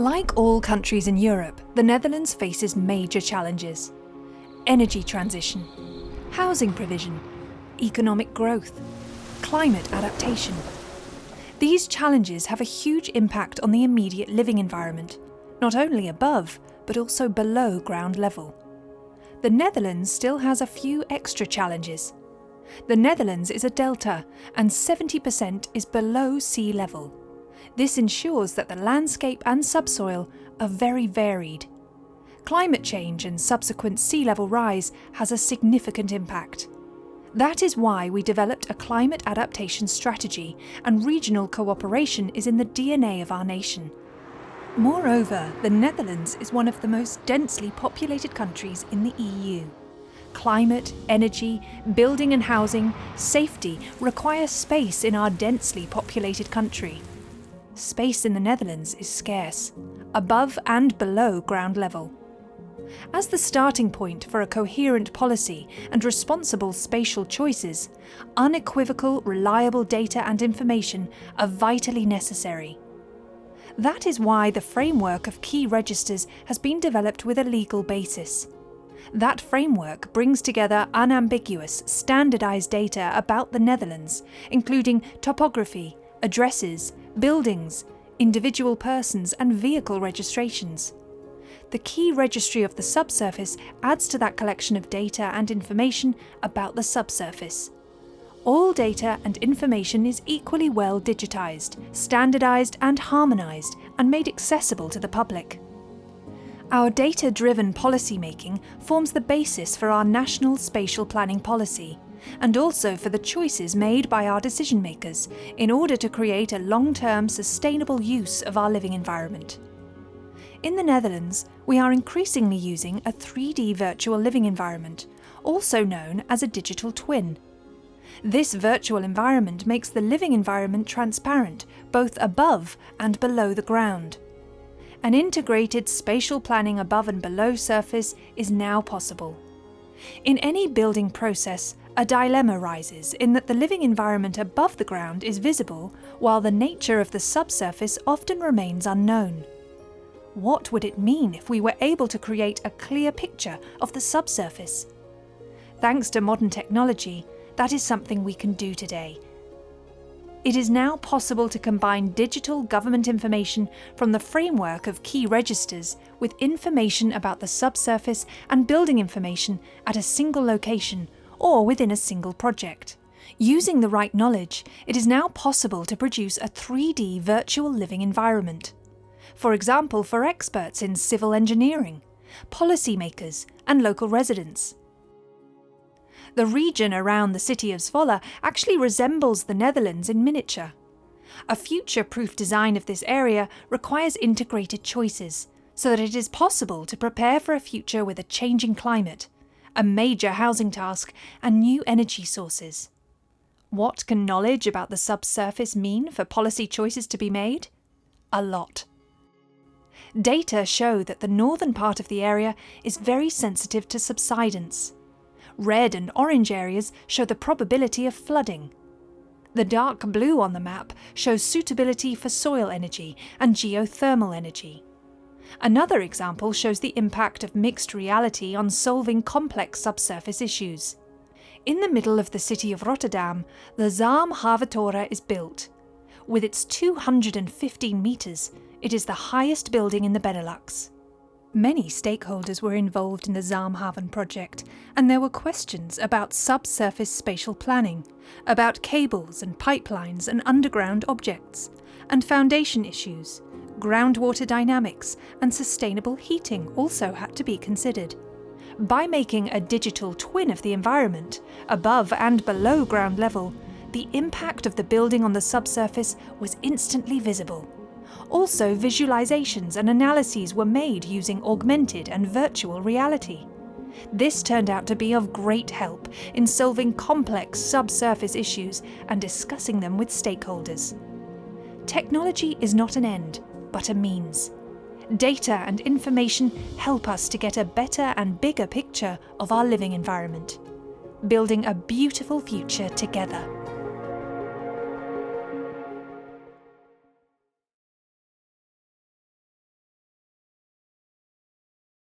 Like all countries in Europe, the Netherlands faces major challenges: energy transition, housing provision, economic growth, climate adaptation. These challenges have a huge impact on the immediate living environment, not only above, but also below ground level. The Netherlands still has a few extra challenges. The Netherlands is a delta, and 70% is below sea level. This ensures that the landscape and subsoil are very varied. Climate change and subsequent sea level rise has a significant impact. That is why we developed a climate adaptation strategy, and regional cooperation is in the DNA of our nation. Moreover, the Netherlands is one of the most densely populated countries in the EU. Climate, energy, building and housing, safety require space in our densely populated country. Space in the Netherlands is scarce, above and below ground level. As the starting point for a coherent policy and responsible spatial choices, unequivocal, reliable data and information are vitally necessary. That is why the framework of key registers has been developed with a legal basis. That framework brings together unambiguous, standardized data about the Netherlands, including topography, addresses, buildings, individual persons and vehicle registrations. The key registry of the subsurface adds to that collection of data and information about the subsurface. All data and information is equally well digitized, standardized and harmonized, and made accessible to the public. Our data-driven policymaking forms the basis for our national spatial planning policy, and also for the choices made by our decision-makers in order to create a long-term sustainable use of our living environment. In the Netherlands, we are increasingly using a 3D virtual living environment, also known as a digital twin. This virtual environment makes the living environment transparent, both above and below the ground. An integrated spatial planning above and below surface is now possible. In any building process, a dilemma rises in that the living environment above the ground is visible, while the nature of the subsurface often remains unknown. What would it mean if we were able to create a clear picture of the subsurface? Thanks to modern technology, that is something we can do today. It is now possible to combine digital government information from the framework of key registers with information about the subsurface and building information at a single location or within a single project. Using the right knowledge, it is now possible to produce a 3D virtual living environment. For example, for experts in civil engineering, policymakers, and local residents. The region around the city of Zwolle actually resembles the Netherlands in miniature. A future-proof design of this area requires integrated choices, so that it is possible to prepare for a future with a changing climate, a major housing task, and new energy sources. What can knowledge about the subsurface mean for policy choices to be made? A lot. Data show that the northern part of the area is very sensitive to subsidence. Red and orange areas show the probability of flooding. The dark blue on the map shows suitability for soil energy and geothermal energy. Another example shows the impact of mixed reality on solving complex subsurface issues. In the middle of the city of Rotterdam, the Haventoren is built. With its 215 metres, it is the highest building in the Benelux. Many stakeholders were involved in the Zaamhaven project, and there were questions about subsurface spatial planning, about cables and pipelines and underground objects, and foundation issues. Groundwater dynamics and sustainable heating also had to be considered. By making a digital twin of the environment, above and below ground level, the impact of the building on the subsurface was instantly visible. Also, visualizations and analyses were made using augmented and virtual reality. This turned out to be of great help in solving complex subsurface issues and discussing them with stakeholders. Technology is not an end, but a means. Data and information help us to get a better and bigger picture of our living environment, building a beautiful future together.